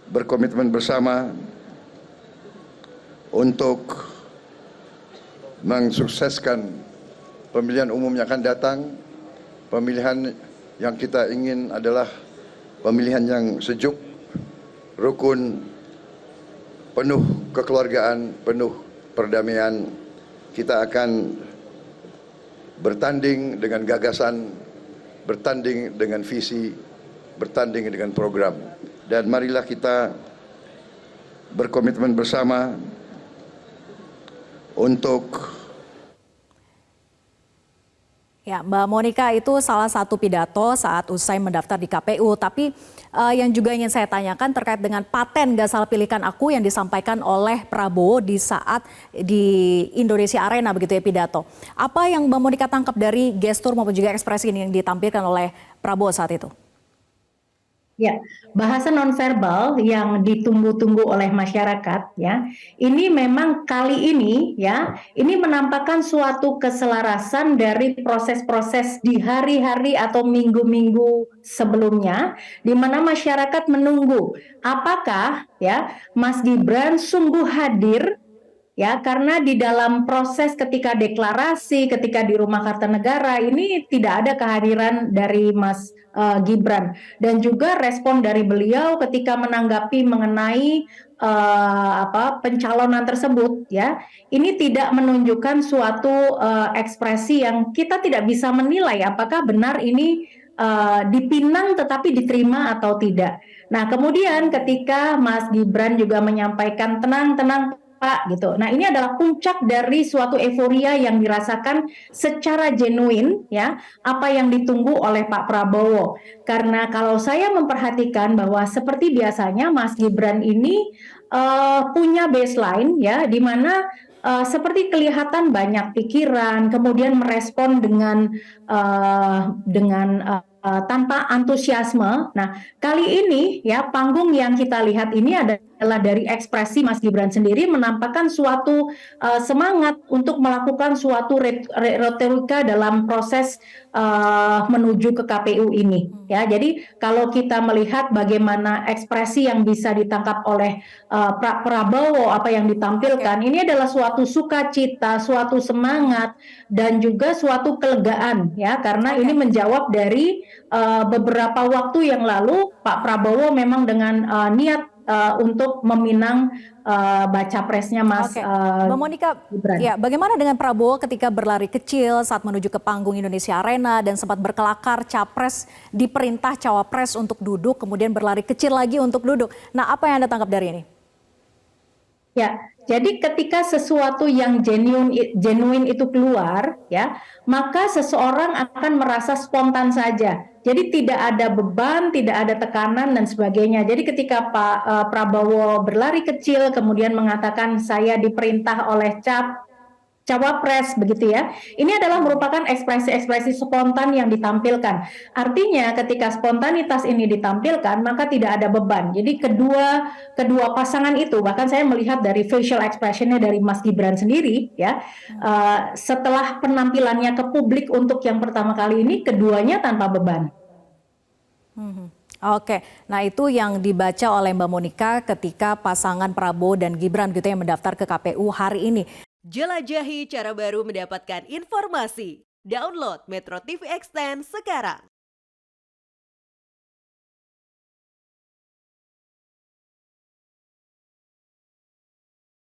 berkomitmen bersama untuk mensukseskan pemilihan umum yang akan datang. Pemilihan yang kita ingin adalah pemilihan yang sejuk, rukun, penuh kekeluargaan, penuh perdamaian. Kita akan bertanding dengan gagasan, bertanding dengan visi, bertanding dengan program. Dan marilah kita berkomitmen bersama untuk Ya, Mbak Monika, itu salah satu pidato saat usai mendaftar di KPU. Tapi yang juga ingin saya tanyakan terkait dengan paten gak salah pilihkan aku yang disampaikan oleh Prabowo di saat di Indonesia Arena begitu ya pidato. Apa yang Mbak Monika tangkap dari gestur maupun juga ekspresi ini yang ditampilkan oleh Prabowo saat itu? Ya, bahasa nonverbal yang ditunggu-tunggu oleh masyarakat ya. Ini memang kali ini ya, ini menampakkan suatu keselarasan dari proses-proses di hari-hari atau minggu-minggu sebelumnya di mana masyarakat menunggu apakah ya Mas Gibran sungguh hadir ya, karena di dalam proses ketika deklarasi, ketika di Rumah Kartanegara ini tidak ada kehadiran dari Mas Gibran, dan juga respon dari beliau ketika menanggapi mengenai pencalonan tersebut ya, ini tidak menunjukkan suatu ekspresi yang kita tidak bisa menilai apakah benar ini dipinang tetapi diterima atau tidak. Nah, kemudian ketika Mas Gibran juga menyampaikan tenang Pak gitu. Nah, ini adalah puncak dari suatu euforia yang dirasakan secara genuine ya, apa yang ditunggu oleh Pak Prabowo. Karena kalau saya memperhatikan bahwa seperti biasanya Mas Gibran ini punya baseline ya, di mana seperti kelihatan banyak pikiran, kemudian merespon dengan tanpa antusiasme. Nah, kali ini ya panggung yang kita lihat ini adalah dari ekspresi Mas Gibran sendiri menampakkan suatu semangat untuk melakukan suatu retorika dalam proses menuju ke KPU ini. Ya, jadi kalau kita melihat bagaimana ekspresi yang bisa ditangkap oleh Pak Prabowo, apa yang ditampilkan, ini adalah suatu sukacita, suatu semangat, dan juga suatu kelegaan ya, karena ini menjawab dari beberapa waktu yang lalu Pak Prabowo memang dengan niat untuk meminang baca presnya Mas Mbak Monika, Gibran. ya, bagaimana dengan Prabowo ketika berlari kecil saat menuju ke panggung Indonesia Arena dan sempat berkelakar capres diperintah cawapres untuk duduk, kemudian berlari kecil lagi untuk duduk. Nah, apa yang Anda tangkap dari ini? Ya, jadi ketika sesuatu yang genuine itu keluar, ya, maka seseorang akan merasa spontan saja. Jadi tidak ada beban, tidak ada tekanan dan sebagainya. Jadi ketika Pak Prabowo berlari kecil, kemudian mengatakan saya diperintah oleh cawapres begitu ya. Ini adalah merupakan ekspresi-ekspresi spontan yang ditampilkan. Artinya ketika spontanitas ini ditampilkan maka tidak ada beban. Jadi kedua pasangan itu, bahkan saya melihat dari facial expression-nya dari Mas Gibran sendiri ya, setelah penampilannya ke publik untuk yang pertama kali ini, keduanya tanpa beban. Oke, nah itu yang dibaca oleh Mbak Monika ketika pasangan Prabowo dan Gibran gitu yang mendaftar ke KPU hari ini. Jelajahi cara baru mendapatkan informasi. Download Metro TV Extend sekarang.